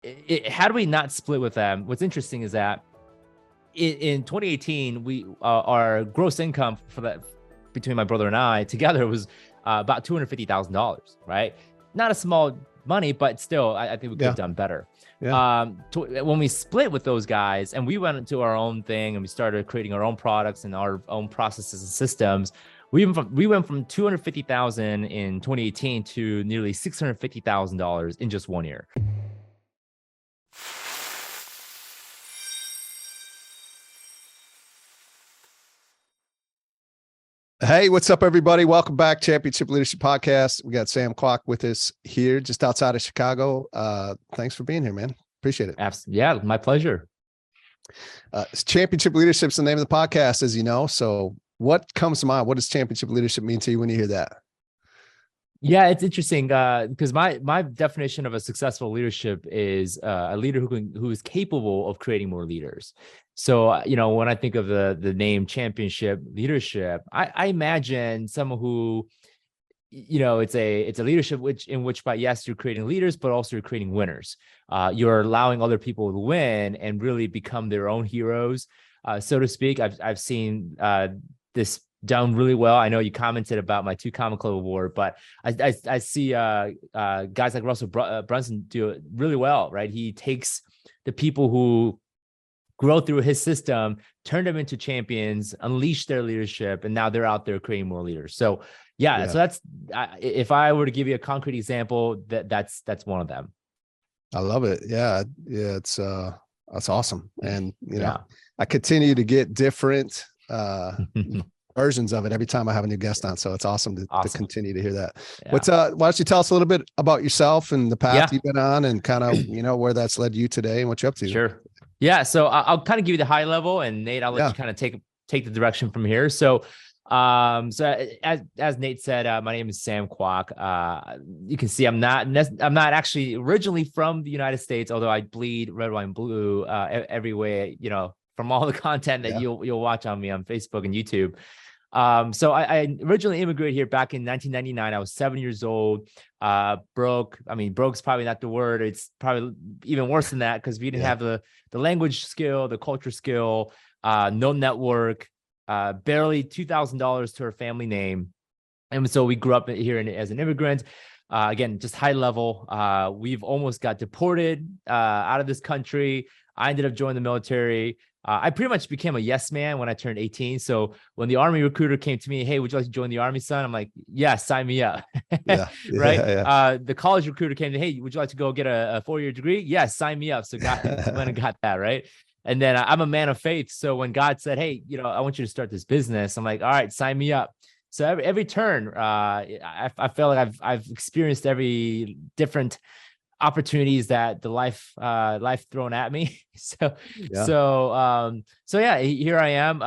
had we not split with them, what's interesting is that in 2018, we our gross income for that between my brother and I together was about $250,000, right? Not a small money, but still, I think we could have done better. Yeah. When we split with those guys and we went into our own thing and we started creating our own products and our own processes and systems, we went from 250,000 in 2018 to nearly $650,000 in just 1 year. Hey, what's up, everybody? Welcome back, Championship Leadership Podcast. We got Sam Kwak with us here, just outside of Chicago. Thanks for being here, man. Appreciate it. Absolutely. Yeah, my pleasure. Championship Leadership is the name of the podcast, as you know. So what comes to mind? What does championship leadership mean to you when you hear that? Yeah, it's interesting because my definition of a successful leadership is a leader who is capable of creating more leaders. So, when I think of the name championship leadership, I imagine someone who, it's a leadership in which by yes, you're creating leaders, but also you're creating winners. You're allowing other people to win and really become their own heroes, so to speak. I've seen this done really well. I know you commented about my 2 Common Club award, but I see guys like Russell Brunson do it really well, right? He takes the people who grow through his system, turn them into champions, unleash their leadership, and now they're out there creating more leaders. So yeah. So that's if I were to give you a concrete example, that's one of them. I love it. Yeah, it's that's awesome. And I continue to get different versions of it every time I have a new guest on. So it's awesome to continue to hear that. Yeah. Why don't you tell us a little bit about yourself and the path you've been on and kind of, where that's led you today and what you're up to? Sure. Yeah. So I'll kind of give you the high level, and Nate, I'll let you kind of take the direction from here. So, as Nate said, my name is Sam Kwak. You can see I'm not actually originally from the United States, although I bleed red, white, and blue every way, from all the content that you'll watch on me on Facebook and YouTube. So I originally immigrated here back in 1999. I was 7 years old, broke. I mean, broke's probably not the word. It's probably even worse than that because we didn't have the language skill, the culture skill, no network, barely $2,000 to our family name. And so we grew up here as an immigrant. Again, just high level. We've almost got deported out of this country. I ended up joining the military. I pretty much became a yes man when I turned 18. So when the Army recruiter came to me, hey, would you like to join the Army, son? I'm like, yeah, sign me up. Right. The college recruiter came to, hey, would you like to go get a 4-year degree? Yeah, sign me up. So God went and got that. Right. And then I'm a man of faith. So when God said, hey, I want you to start this business, I'm like, all right, sign me up. So every turn, I feel like I've experienced every different opportunities that the life thrown at me. So here I am.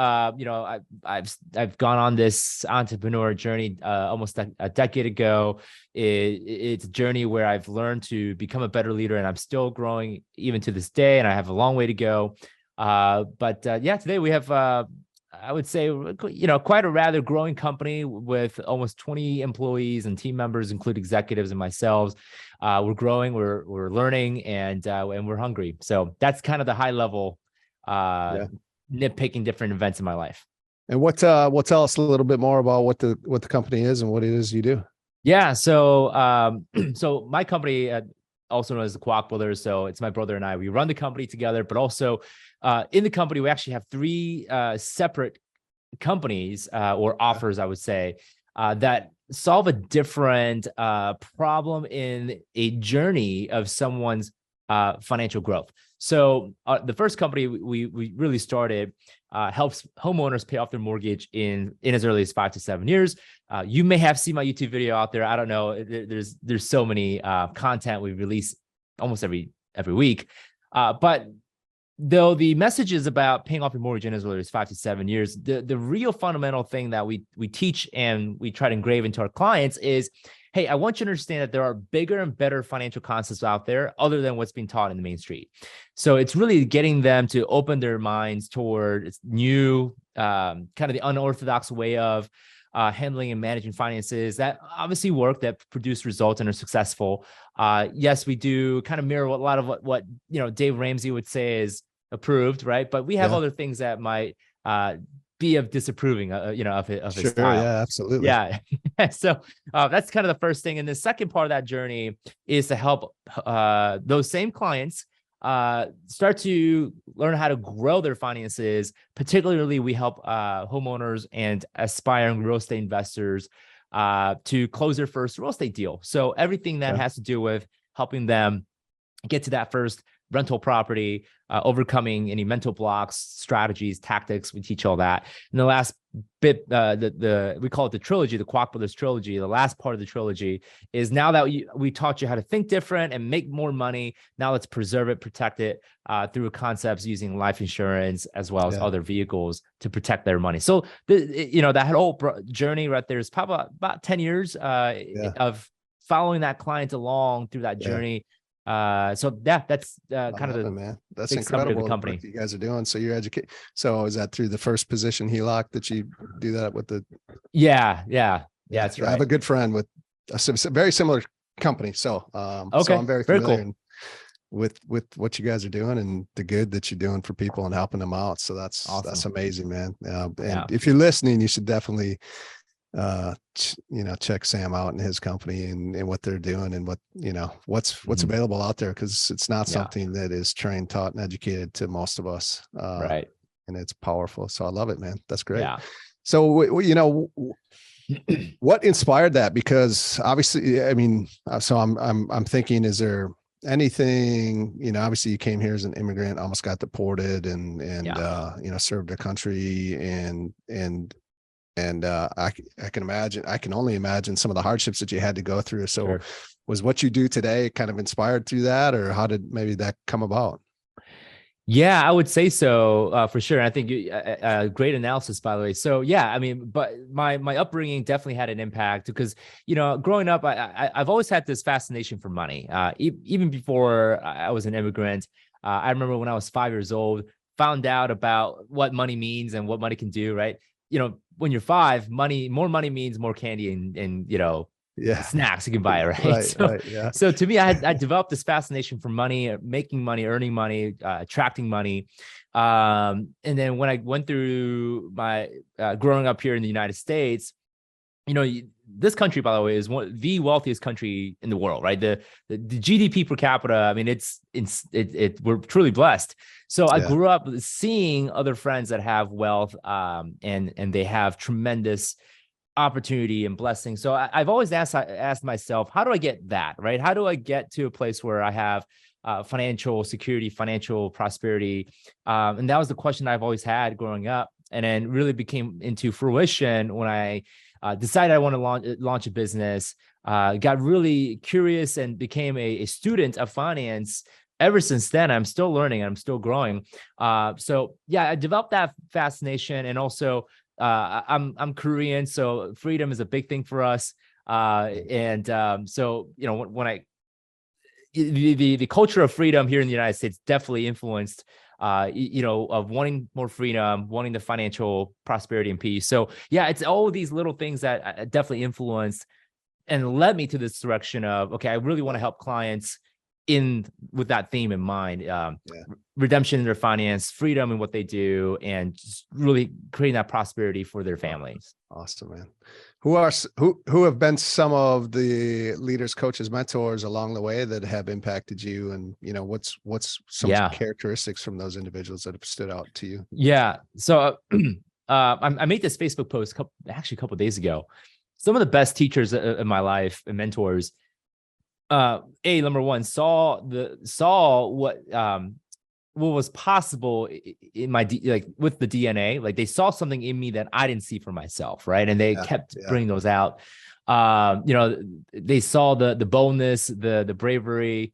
I've gone on this entrepreneur journey almost a decade ago. It's a journey where I've learned to become a better leader, and I'm still growing even to this day, and I have a long way to go. But today we have I would say, quite a rather growing company with almost 20 employees and team members, include executives and myself. We're growing, we're learning, and we're hungry. So that's kind of the high level nitpicking different events in my life. And what tell us a little bit more about what the company is and what it is you do. Yeah. So so my company, also known as the Kwak Brothers. So it's my brother and I. We run the company together, but also in the company, we actually have 3 separate companies or offers, I would say, that solve a different problem in a journey of someone's financial growth. So the first company we really started helps homeowners pay off their mortgage in as early as 5 to 7 years. You may have seen my YouTube video out there. I don't know. There's so many content we release almost every week. But though the message is about paying off your mortgage in as early as 5 to 7 years, the real fundamental thing that we teach and we try to engrave into our clients is, hey, I want you to understand that there are bigger and better financial concepts out there other than what's being taught in the main street. So it's really getting them to open their minds toward new, kind of the unorthodox way of handling and managing finances that obviously work, that produce results and are successful. Yes, we do kind of mirror a lot of what Dave Ramsey would say is approved, right? But we have other things that might be of disapproving, of his style. Yeah, absolutely. Yeah. So that's kind of the first thing. And the second part of that journey is to help those same clients start to learn how to grow their finances. Particularly, we help homeowners and aspiring real estate investors to close their first real estate deal. So everything that has to do with helping them get to that first rental property, overcoming any mental blocks, strategies, tactics. We teach all that. And the last bit, we call it the trilogy, the Kwak Brothers trilogy. The last part of the trilogy is, now that we taught you how to think different and make more money, now let's preserve it, protect it through concepts using life insurance as well as other vehicles to protect their money. So that whole journey right there is probably about 10 years of following that client along through that journey. So that's kind of the man. That's incredible. The company what you guys are doing. So you're educated. So is that through the first position HELOC that you do that with the? Yeah. That's right. I have a good friend with a very similar company. So, so I'm very familiar with what you guys are doing and the good that you're doing for people and helping them out. So that's awesome. That's amazing, man. And if you're listening, you should definitely check Sam out and his company and what they're doing and what's available out there, because it's not something that is trained, taught, and educated to most of us. Right. And it's powerful. So I love it, man. That's great. Yeah. So what inspired that? Because obviously, I mean, so I'm thinking, is there anything, obviously you came here as an immigrant, almost got deported and served the country and I can only imagine some of the hardships that you had to go through. So was what you do today kind of inspired through that, or how did maybe that come about? Yeah, I would say so, for sure. And I think great analysis, by the way. So yeah, I mean, but my upbringing definitely had an impact because, growing up, I've always had this fascination for money. Even before I was an immigrant, I remember when I was 5 years old, found out about what money means and what money can do, right? When you're 5, more money means more candy and snacks you can buy, right? So to me, I developed this fascination for money, making money, earning money, attracting money. And then when I went through my growing up here in the United States, this country, by the way, is the wealthiest country in the world, right? The GDP per capita, I mean, we're truly blessed. So I grew up seeing other friends that have wealth, and they have tremendous opportunity and blessing. So I've always asked myself, how do I get that, right? How do I get to a place where I have financial security, financial prosperity? And that was the question I've always had growing up, and then really became into fruition when I decided I want to launch a business, got really curious and became a student of finance. Ever since then, I'm still learning, I'm still growing. So yeah, I developed that fascination, and also I'm Korean, so freedom is a big thing for us. So when the culture of freedom here in the United States definitely influenced of wanting more freedom, wanting the financial prosperity and peace. So yeah, it's all of these little things that definitely influenced and led me to this direction of, okay, I really want to help clients with that theme in mind, redemption in their finance, freedom in what they do, and just really creating that prosperity for their families. Awesome, man. Who have been some of the leaders, coaches, mentors along the way that have impacted you, and what's some characteristics from those individuals that have stood out to you? Yeah. So I made this Facebook post a couple of days ago. Some of the best teachers in my life and mentors, number one, saw what was possible in my with the DNA. Like, they saw something in me that I didn't see for myself, right? And they kept bringing those out. They saw the boldness, the bravery.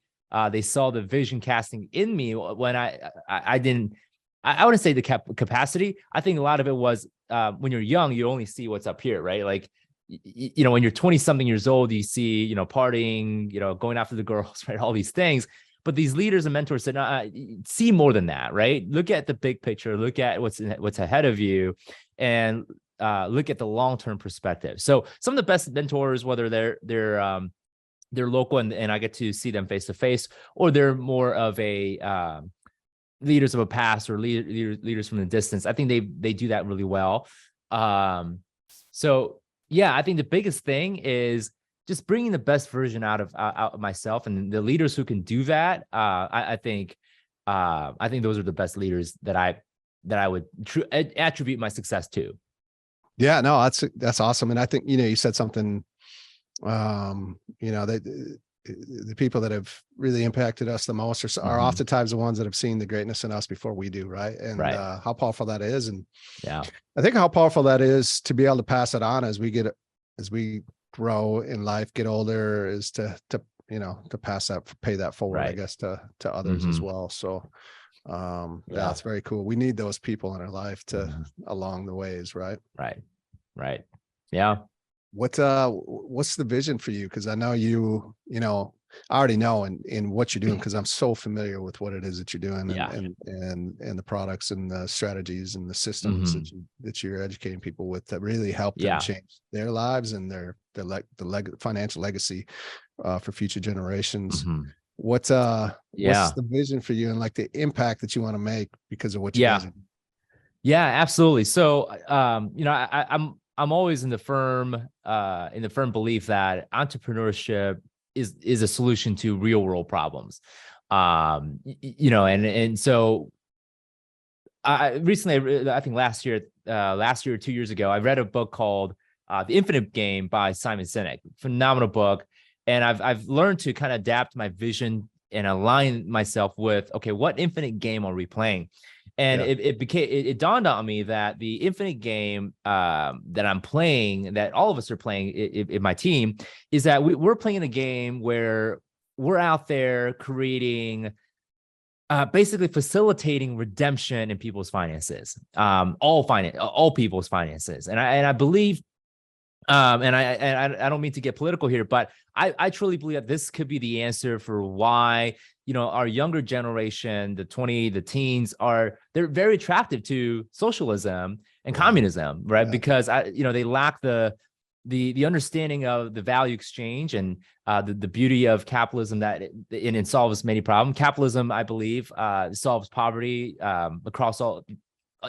They saw the vision casting in me when I wouldn't say the capacity. I think a lot of it was when you're young, you only see what's up here, right? Like, when you're 20 something years old, you see, partying, going after the girls, right? All these things. But these leaders and mentors said, see more than that, right? Look at the big picture. Look at what's ahead of you, and look at the long-term perspective. So some of the best mentors, whether they're local and I get to see them face to face, or they're more of a leaders of a past or leaders from the distance, I think they do that really well. So yeah, I think the biggest thing is just bringing the best version out of myself, and the leaders who can do that. I think those are the best leaders that I would attribute my success to. Yeah, no, that's awesome. And I think, you said something, the people that have really impacted us the most are oftentimes the ones that have seen the greatness in us before we do. Right. And how powerful that is. And yeah, I think how powerful that is to be able to pass it on as we grow in life, get older, is to pass that, pay that forward, I guess, to others as well. So yeah, it's very cool. We need those people in our life along the ways. Right. Yeah. What's the vision for you? Because I know I already know in what you're doing, because I'm so familiar with what it is that you're doing, and the products and the strategies and the systems that you're educating people with that really help them change their lives and their financial legacy for future generations. What's the vision for you and like the impact that you want to make because of what you guys are doing? Yeah, absolutely. So I'm always in the firm belief that entrepreneurship is a solution to real world problems. And so I recently, I think last year or 2 years ago, I read a book called The Infinite Game by Simon Sinek. Phenomenal book. And I've learned to kind of adapt my vision and align myself with, okay, what infinite game are we playing? And it dawned on me that the infinite game that I'm playing, that all of us are playing in my team, is that we're playing a game where we're out there creating, basically facilitating redemption in people's finances, all people's finances. And I believe, and I don't mean to get political here, but I truly believe that this could be the answer for why, our younger generation, the teens they're very attractive to socialism and communism, right? Yeah. Because they lack the understanding of the value exchange and the beauty of capitalism, that it solves many problems. Capitalism, I believe, solves poverty across all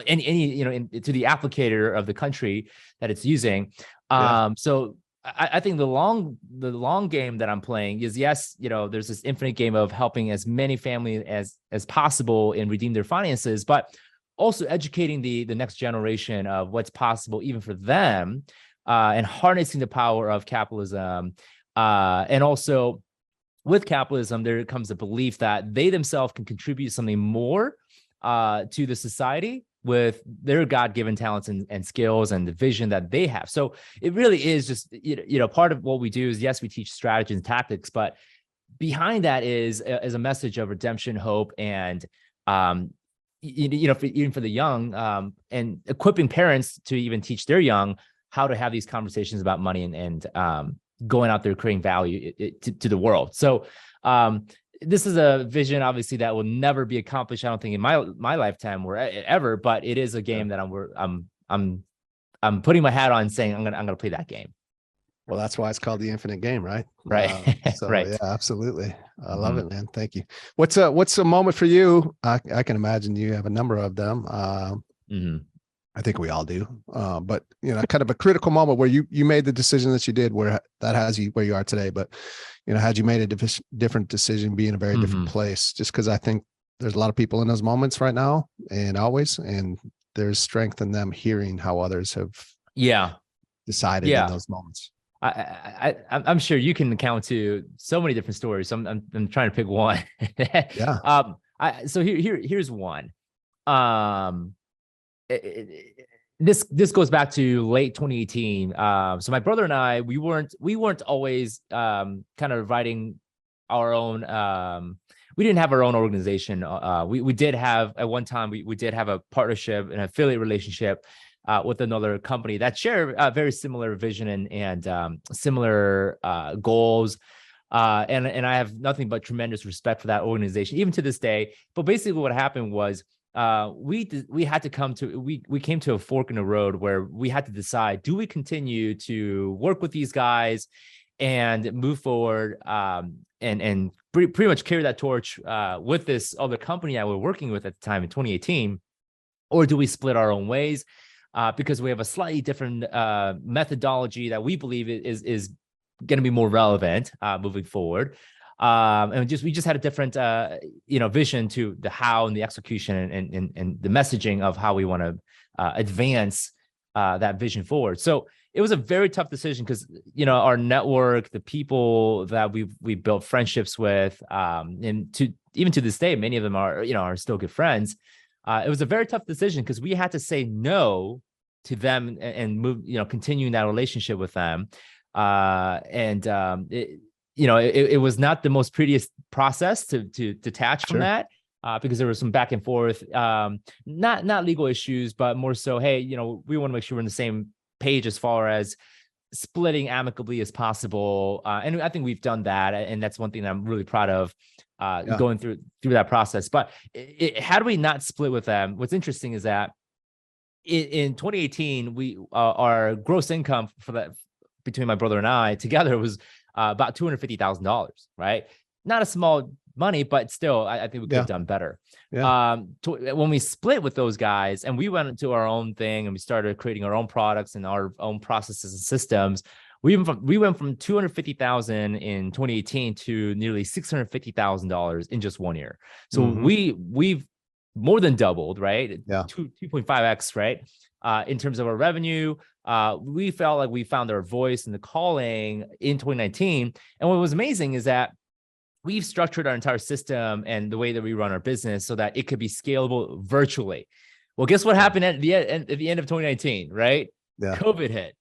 any to the applicator of the country that it's using. So I think the long game that I'm playing is, yes, there's this infinite game of helping as many families as possible and redeem their finances, but also educating the next generation of what's possible even for them, and harnessing the power of capitalism. And also with capitalism, there comes a belief that they themselves can contribute something more to the society with their God-given talents and skills and the vision that they have. So it really is just, part of what we do is, yes, we teach strategies and tactics, but behind that is a message of redemption, hope, and, even for the young, and equipping parents to even teach their young how to have these conversations about money and going out there creating value to the world. So, this is a vision, obviously, that will never be accomplished, I don't think, in my lifetime or ever. But it is a game that I'm putting my hat on, saying I'm gonna play that game. Well, that's why it's called the infinite game, right? Right. So right. Yeah, absolutely. I love it, man. Thank you. What's a moment for you? I can imagine you have a number of them. I think we all do. But kind of a critical moment where you made the decision that you did, where that has you where you are today. But had you made a different decision, be in a very different place? Just because I think there's a lot of people in those moments right now, and always, and there's strength in them hearing how others have decided in those moments. I'm sure you can count to so many different stories. So I'm trying to pick one. So here's one. This goes back to late 2018. So my brother and I, we weren't always kind of writing our own. We didn't have our own organization. We did have at one time. We did have a partnership, an affiliate relationship with another company that share a very similar vision and similar goals. And I have nothing but tremendous respect for that organization, even to this day. But basically, what happened was, we had to we came to a fork in the road where we had to decide, do we continue to work with these guys and move forward, and pretty much carry that torch with this other company that we're working with at the time in 2018, or do we split our own ways because we have a slightly different methodology that we believe is going to be more relevant moving forward. And we just had a different vision to the how and the execution and the messaging of how we want to advance that vision forward. So it was a very tough decision because our network, the people that we built friendships with, and even to this day, many of them are still good friends. It was a very tough decision because we had to say no to them and move, continuing that relationship with them. It was not the most prettiest process to detach from that, because there was some back and forth, not legal issues, but more so, hey, we want to make sure we're on the same page as far as splitting amicably as possible. And I think we've done that. And that's one thing that I'm really proud of, going through that process. But had we not split with them, what's interesting is that in 2018, our gross income for that between my brother and I together was about $250,000, right? Not a small money, but still, I think we could have done better. When we split with those guys and we went into our own thing and we started creating our own products and our own processes and systems, we went from $250,000 in 2018 to nearly $650,000 in just 1 year. So we've more than doubled, right? 2.5x, right? In terms of our revenue, we felt like we found our voice and the calling in 2019. And what was amazing is that we've structured our entire system and the way that we run our business so that it could be scalable virtually. Well, guess what happened at the end of 2019, right? COVID hit.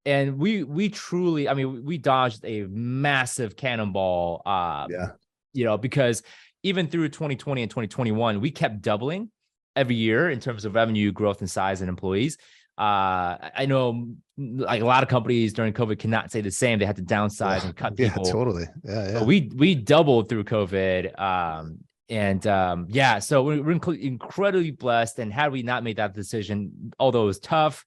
And we truly, we dodged a massive cannonball, because even through 2020 and 2021, we kept doubling every year in terms of revenue growth and size and employees. I know like a lot of companies during COVID cannot say the same. They had to downsize and cut people. Totally. But we doubled through COVID. So we're incredibly blessed. And had we not made that decision, although it was tough,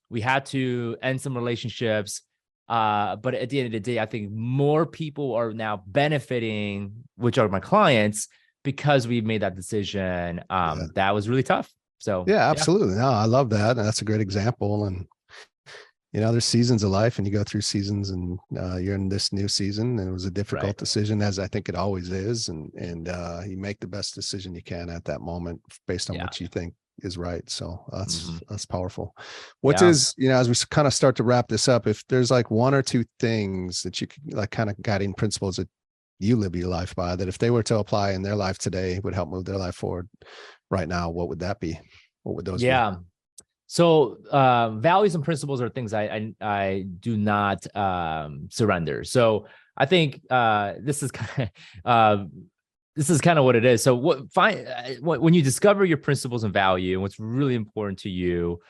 we had to end some relationships. But at the end of the day, I think more people are now benefiting, which are my clients, because we made that decision. That was really tough. So absolutely. No, I love that. And that's a great example. And there's seasons of life and you go through seasons, and you're in this new season, and it was a difficult decision, as I think it always is. And you make the best decision you can at that moment based on what you think is right. So that's powerful. What is, as we kind of start to wrap this up, if there's like one or two things that you could, like, kind of guiding principles that you live your life by, that if they were to apply in their life today would help move their life forward right now, what would that be? What would those be? So values and principles are things I do not surrender. So I think this is kind of what it is. So when you discover your principles and value and what's really important to you,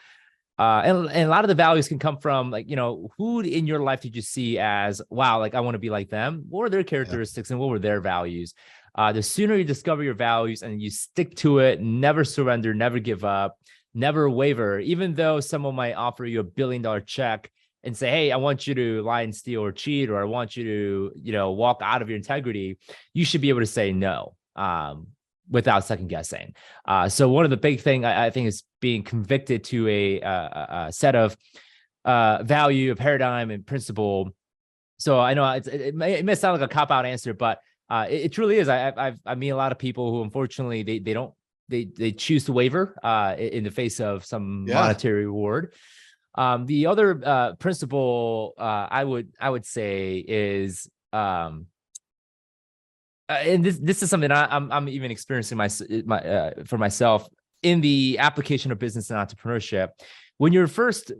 and a lot of the values can come from, like, who in your life did you see as, wow, like I want to be like them? What were their characteristics and what were their values? The sooner you discover your values and you stick to it, never surrender, never give up, never waver, even though someone might offer you $1 billion check and say, hey, I want you to lie and steal or cheat, or I want you to, walk out of your integrity, you should be able to say no without second guessing. So one of the big thing I think is being convicted to a set of value, a paradigm, and principle. So I know it may sound like a cop-out answer, but it truly is. I meet a lot of people who, unfortunately, they choose to waver in the face of some monetary reward. The other principle I would say is, and this is something I'm even experiencing for myself in the application of business and entrepreneurship. When you first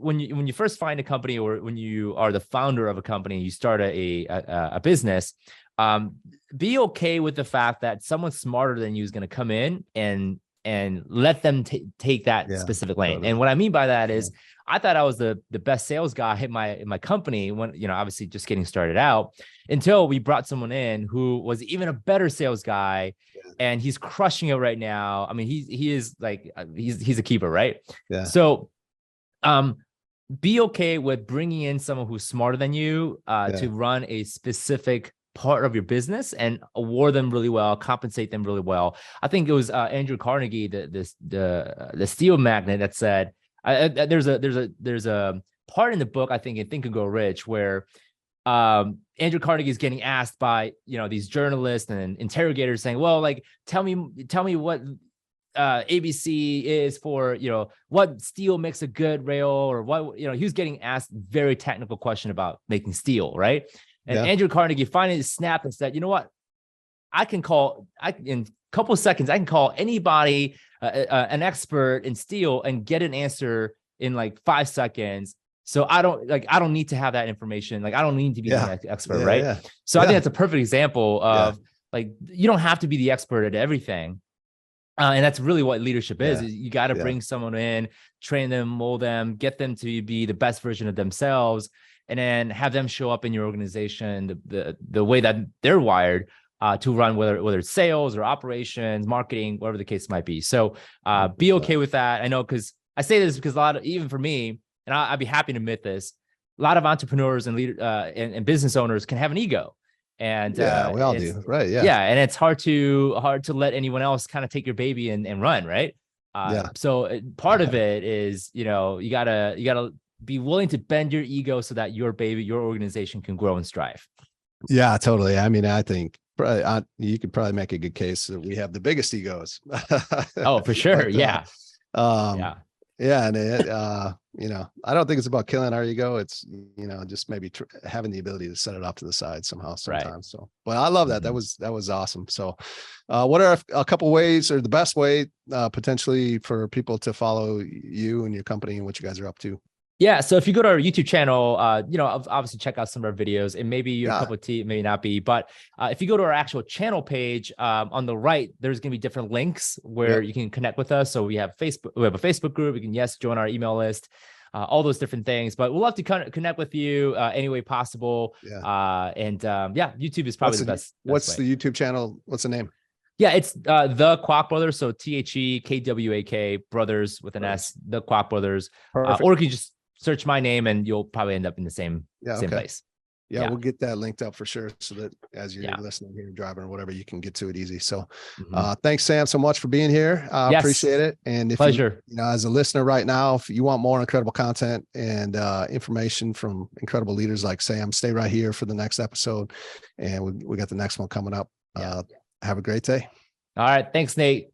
find a company, or when you are the founder of a company, you start a business, be okay with the fact that someone smarter than you is going to come in and and let them take that specific lane. Totally. And what I mean by that is I thought I was the best sales guy in my company when, you know, obviously just getting started out, until we brought someone in who was even a better sales guy, and he's crushing it right now. I mean, he is like, he's a keeper, right? Yeah. So, be okay with bringing in someone who's smarter than you to run a specific part of your business and award them really well, compensate them really well. I think it was Andrew Carnegie, the steel magnate, that said, there's a part in the book, I think, in Think and Grow Rich, where Andrew Carnegie is getting asked by, you know, these journalists and interrogators saying, well, like, tell me what ABC is for, you know, what steel makes a good rail, or what, you know, he was getting asked very technical question about making steel, right? And Andrew Carnegie finally snapped and said, you know what, in a couple of seconds, I can call anybody an expert in steel and get an answer in like 5 seconds. So I don't need to have that information. Like, I don't need to be the expert, right? Yeah. So I think that's a perfect example of like, you don't have to be the expert at everything. And that's really what leadership is. You got to bring someone in, train them, mold them, get them to be the best version of themselves, and then have them show up in your organization the way that they're wired to run, whether it's sales or operations, marketing, whatever the case might be. So be okay with that. I know, because I say this because even for me, and I'd be happy to admit this, a lot of entrepreneurs and and business owners can have an ego. And we all do, right? And it's hard to let anyone else kind of take your baby and run, right? So part of it is, you know, you gotta be willing to bend your ego so that your organization can grow and strive. Yeah, totally. I mean, I think probably you could probably make a good case that we have the biggest egos. Oh, for sure. And you know, I don't think it's about killing our ego. It's, you know, just maybe having the ability to set it off to the side somehow, sometimes. Right. So, but I love that. That was awesome. So, what are a couple ways, or the best way potentially for people to follow you and your company and what you guys are up to? Yeah. So if you go to our YouTube channel, you know, obviously check out some of our videos. It may be your cup of tea, it may not be, but if you go to our actual channel page, on the right, there's going to be different links where you can connect with us. So we have a Facebook group. You can join our email list, all those different things, but we'll love to connect with you any way possible. YouTube is probably the best. What's the YouTube channel? What's the name? Yeah, it's the Kwak Brothers. So TheKWAK Brothers with an S, the Kwak Brothers. Or you can just search my name and you'll probably end up in the same place. Yeah, we'll get that linked up for sure, so that as you're listening here, driving or whatever, you can get to it easy. So thanks, Sam, so much for being here. I appreciate it. And if you know, as a listener right now, if you want more incredible content and information from incredible leaders like Sam, stay right here for the next episode. And we got the next one coming up. Have a great day. All right. Thanks, Nate.